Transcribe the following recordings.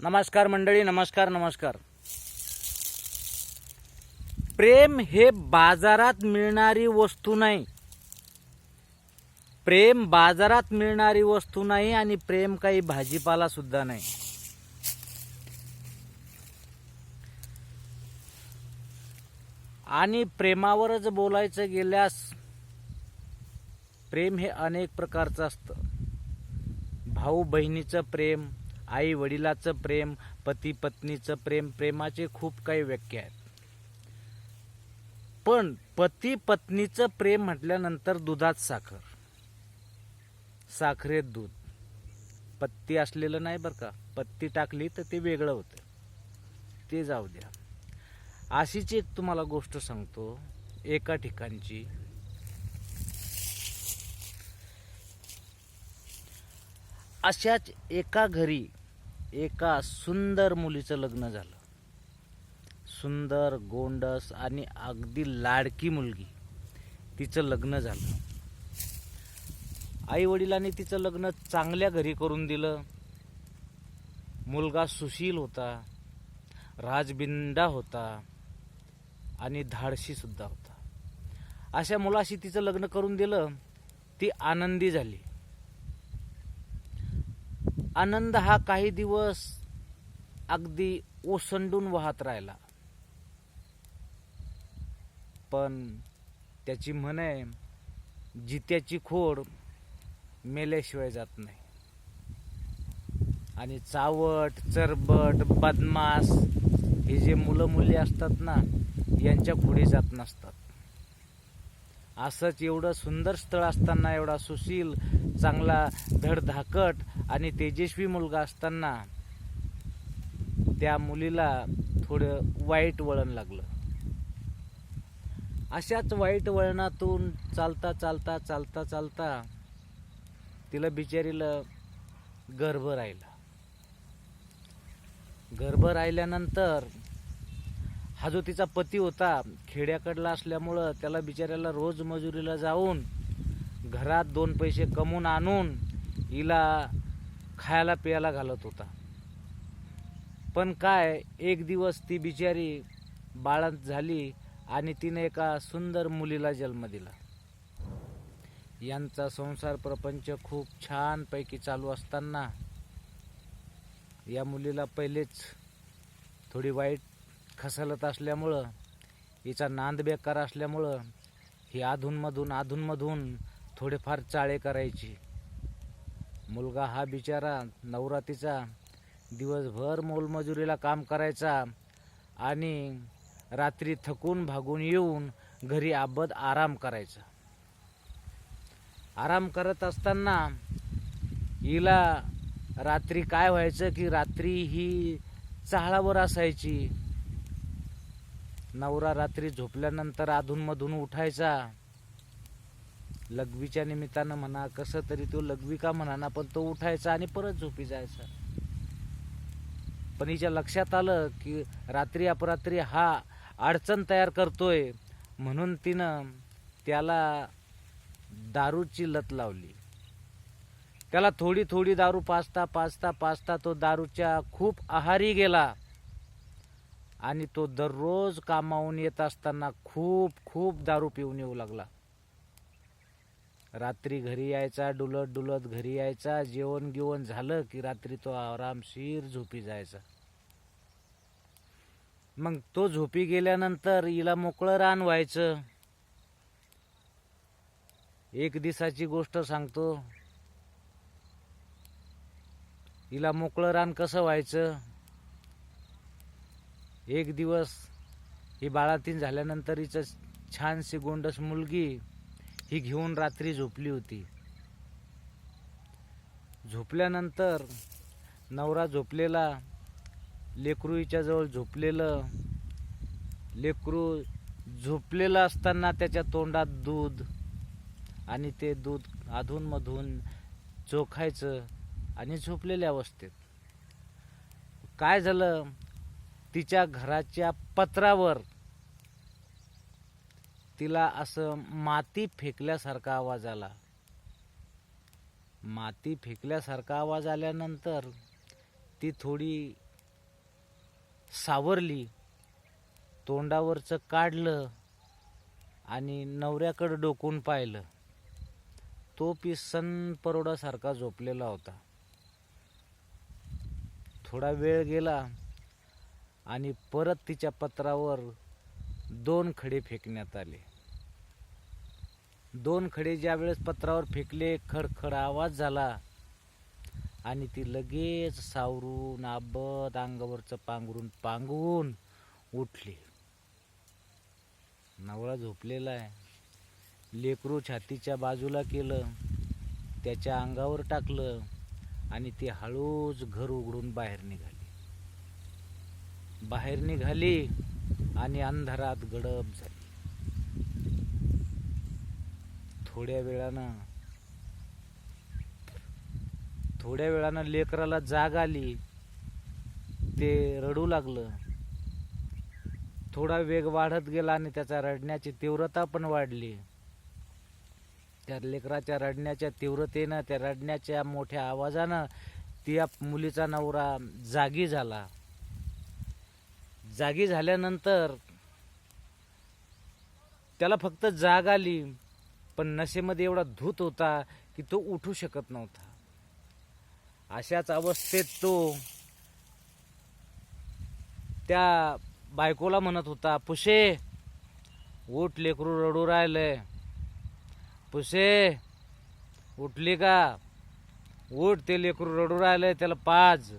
नमस्कार मंडळी, नमस्कार नमस्कार. प्रेम हे बाजारात मिळणारी वस्तू नाही. प्रेम बाजारात मिळणारी वस्तू नाही आणि प्रेम काही भाजीपाला सुद्धा नाही. आणि प्रेमावरच बोलायचं गेल्यास प्रेम हे अनेक प्रकारचं असतं. भाऊ बहिणीचं प्रेम, आई वडिलाचं प्रेम, पती पत्नीचं प्रेम, प्रेमाचे खूप काही व्याख्या आहेत. पण पती पत्नीचं प्रेम म्हटल्यानंतर दुधात साखर, साखरेत दूध. पत्ती असलेलं नाही बरं का. पत्ती टाकली तर ते वेगळं होतं, ते जाऊ द्या. अशीच एक तुम्हाला गोष्ट सांगतो. एका ठिकाणची अशाच एका घरी एका सुंदर मुलीचं लग्न झालं. सुंदर, गोंडस आणि अगदी लाडकी मुलगी, तिचं लग्न झालं. आई वडिलांनी तिचं लग्न चांगल्या घरी करून दिलं. मुलगा सुशील होता, राजबिंडा होता आणि धाडशी सुद्धा होता. अशा मुलाशी तिचं लग्न करून दिलं. ती आनंदी झाली. आनंद हा काही दिवस अगदी ओसंडून वाहत राहिला. पण त्याची म्हण आहे, जित्याची खोड मेल्याशिवाय जात नाही. आणि चावट, चरबट, बदमास हे जे मुलं मुली असतात ना, यांच्या पुढे जात नसतात. असंच एवढं सुंदर स्थळ असताना, एवढा सुशील, चांगला, धडधाकट आणि तेजस्वी मुलगा असताना त्या मुलीला थोडं वाईट वळण लागलं. अशाच वाईट वळणातून चालता चालता चालता चालता तिला बिचारीला गर्भ राहिला. गर्भ राहिल्यानंतर हा जो तिचा पती होता, खेड्याकडला असल्यामुळं त्याला बिचाऱ्याला रोज मजुरीला जाऊन घरात 2 पैसे कमवून आणून हिला खायला प्यायला घालत होता. पण काय, एक दिवस ती बिचारी बाळंत झाली आणि तिने एका सुंदर मुलीला जन्म दिला. यांचा संसार प्रपंच खूप छान पैकी चालू असताना या मुलीला पहिलेच थोडी वाईट खसलत असल्यामुळं, हिचा नांद बेकार असल्यामुळं ही अधूनमधून थोडेफार चाळे करायची. मुलगा हा बिचारा, नवरा तिचा, दिवसभर मोलमजुरीला काम करायचा आणि रात्री थकून भागून येऊन घरी अबद आराम करायचा. आराम करत असताना हिला रात्री काय व्हायचं की रात्री ही चाळावर असायची. नवरा रात्री झोपल्यानंतर अधूनमधून उठायचा. लघवीच्या निमित्तानं म्हणा, कसं तरी तो लघवी का म्हणा, पण तो उठायचा आणि परत झोपी जायचा. पण हिच्या लक्षात आलं की रात्री अपरात्री हा अडचण तयार करतोय, म्हणून तिनं त्याला दारूची लत लावली. त्याला थोडी थोडी दारू पाजता तो दारूच्या खूप आहारी गेला आणि तो दररोज कामावून येत असताना खूप दारू पिऊन येऊ लागला. रात्री घरी यायचा, डुलत घरी यायचा. जेवण गिवण झालं की रात्री तो आरामशीर झोपी जायचा. मग तो झोपी गेल्यानंतर हिला मोकळं रान व्हायचं. एक दिवसाची गोष्ट सांगतो. हिला मोकळं रान कसं व्हायचं. एक दिवस ही बाळातीन झाल्यानंतर हिचं छानशी गोंडस मुलगी ही घेऊन रात्री झोपली होती. झोपल्यानंतर नवरा झोपलेला, लेकरू हिच्या जवळ झोपलेलं. लेकरू झोपलेलं असताना त्याच्या तोंडात दूध आणि ते दूध अधूनमधून चोखायचं आणि झोपलेल्या अवस्थेत काय झालं, तिच्या घराच्या पत्रावर तिला असं माती फेकल्यासारखा आवाज आला. माती फेकल्यासारखा आवाज आल्यानंतर ती थोडी सावरली, तोंडावरचं काढलं आणि नवऱ्याकडं डोकून पाहिलं. तो पिसन परोडासारखा झोपलेला होता. थोडा वेळ गेला आणि परत तिच्या पत्रावर 2 खडे फेकण्यात आले. 2 खडे ज्या वेळेस पत्रावर फेकले, खडखड आवाज झाला आणि ती लगेच सावरून आबद अंगावरचं पांघरून उठली. नवरा झोपलेला आहे. लेकरू छातीच्या बाजूला केलं, त्याच्या अंगावर टाकलं आणि ती हळूच घर उघडून बाहेर निघाली आणि अंधारात गडप झाली. थोड्या वेळानं लेकराला जाग आली. ते रडू लागलं. थोडा वेग वाढत गेला आणि त्याचा रडण्याची तीव्रता पण वाढली. त्या लेकराच्या रडण्याच्या तीव्रतेनं, त्या रडण्याच्या मोठ्या आवाजानं त्या मुलीचा नवरा जागी झाला. जागी झाल्यानंतर त्याला फक्त जाग आली, पण नशेमध्ये एवढा धूत होता की तो उठू शकत नव्हता. अशाच अवस्थेत तो त्या बायकोला म्हणत होता, पुशे उठ, लेकरू रडू राहिलंय. पुशे उठली का? उठ, ते लेकरू रडू राहिलंय, त्याला पाज.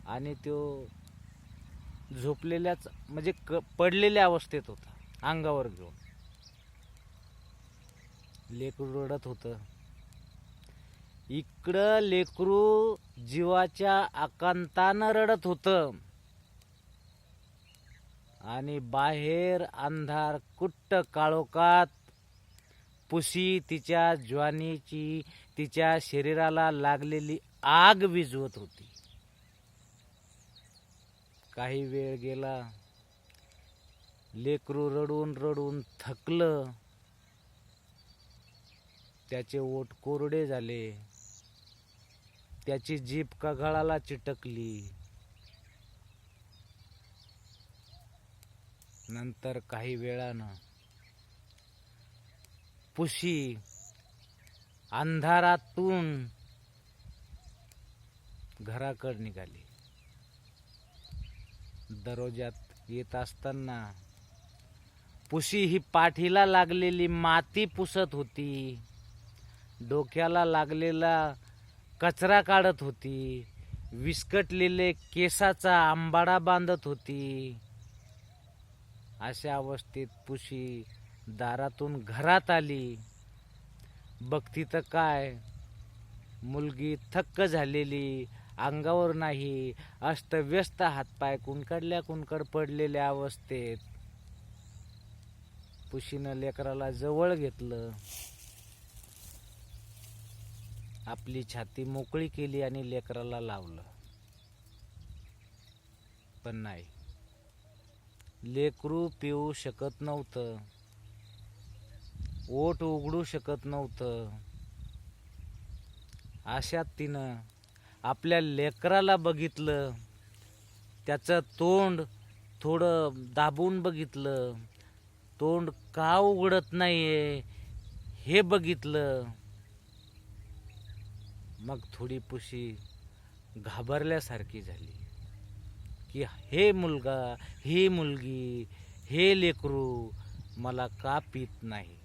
आणि तो झोपलेल्याच म्हणजे पडलेल्या अवस्थेत होता, अंगावर घेऊन. लेकरू रडत होतं. इकडं लेकरू जीवाच्या आकांतानं रडत होतं आणि बाहेर अंधार कुट्ट काळोखात पुशी तिच्या ज्वानीची, तिच्या शरीराला लागलेली आग विझवत होती. काही वेळ गेला. लेकरू रडून रडून थकलं. त्याचे ओठ कोरडे झाले. त्याची जीभ कघळाला चिटकली. नंतर काही वेळानं पुशी अंधारातून घराकडे निघाली. दरवाजात येत असताना पुशी ही पाठीला लागलेली माती पुसत होती, डोक्याला लागलेला कचरा काढत होती, विस्कटलेले केसाचा आंबाडा बांधत होती. अशा अवस्थेत पुशी दारातून घरात आली. बघती तर काय, मुलगी थक्क झालेली, अंगावर नाही, अस्तव्यस्त हातपाय कुणकड पडलेल्या अवस्थेत. पुशीनं लेकराला जवळ घेतलं, आपली छाती मोकळी केली आणि लेकराला लावलं. पण नाही, लेकरू पिऊ शकत नव्हतं, ओठ उघडू शकत नव्हतं. अशात तिनं आपल्या लेकराला बघितलं, त्याचं तोंड थोडं दाबून बघितलं, तोंड का उघडत नाहीये हे बघितलं. मग थोडी पुशी घाबरल्यासारखी झाली की हे मुलगा, ही मुलगी, हे लेकरू मला का पित नाही.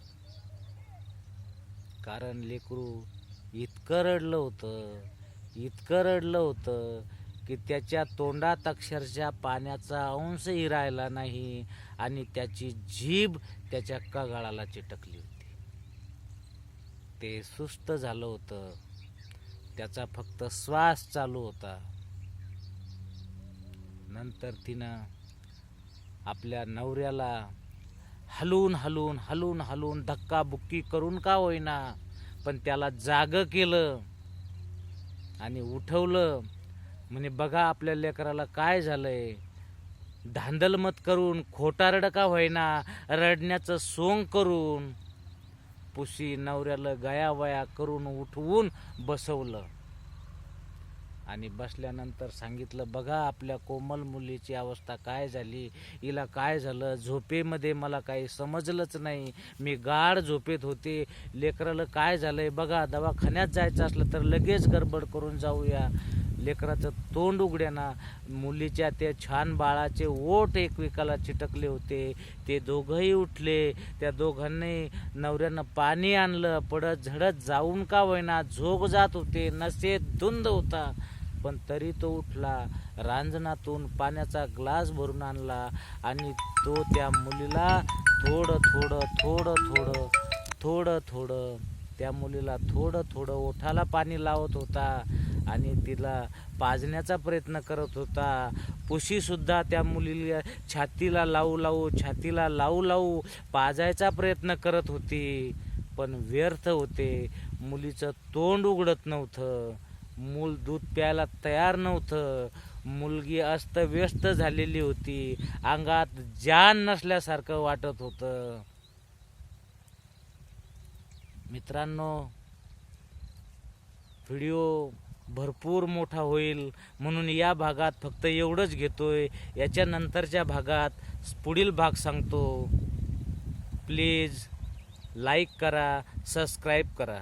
कारण लेकरू इतकं रडलं होतं की त्याच्या तोंडात अक्षरशः पाण्याचा अंशही राहिला नाही आणि त्याची जीभ त्याच्या कगाळाला चिटकली होती. ते सुस्त झालं होतं, त्याचा फक्त श्वास चालू होता. नंतर तिनं आपल्या नवऱ्याला हलून धक्काबुक्की करून का होईना पण त्याला जाग केलं आणि उठवलं. म्हणे बघा आपल्या लेकराला काय झालंय. धांदलमत करून, खोटा रडका होईना, रडण्याचं सोंग करून पुशी नवऱ्याला गयावया करून उठवून बसवलं. आणि बसल्यानंतर सांगितलं, बघा आपल्या कोमल मुलीची अवस्था काय झाली, हिला काय झालं, झोपेमध्ये मला काही समजलंच नाही, मी गाढ झोपेत होते, लेकराला काय झालंय बघा, दवाखान्यात जायचं असलं तर लगेच गडबड करून जाऊया. लेकराचं तोंड उघड्याना, मुलीच्या त्या छान बाळाचे ओठ एकमेकाला चिटकले होते. ते दोघंही उठले, त्या दोघांनी नवऱ्यानं पाणी आणलं, पडत झडत जाऊन का होईना, झोक जात होते, नशेत धुंद होता, पण तरी तो उठला, रांजणातून पाण्याचा ग्लास भरून आणला आणि तो त्या मुलीला थोडं थोडं थोडं थोडं थोडं थोडं त्या मुलीला थोडं थोडं ओठाला पाणी लावत होता आणि तिला पाजण्याचा प्रयत्न करत होता. पुशीसुद्धा त्या मुलीला छातीला लावू लावू पाजायचा प्रयत्न करत होती, पण व्यर्थ होते. मुलीचं तोंड उघडत नव्हतं, मूल दूध प्यायला तयार नव्हतं, मुलगी अस्तव्यस्त झालेली होती, अंगात जान नसल्यासारखं वाटत होतं. मित्रांनो, व्हिडिओ भरपूर मोठा होईल म्हणून या भागात फक्त एवढंच घेतोय. याच्या नंतरच्या भागात पुढील भाग सांगतो. प्लीज लाईक करा, सबस्क्राईब करा.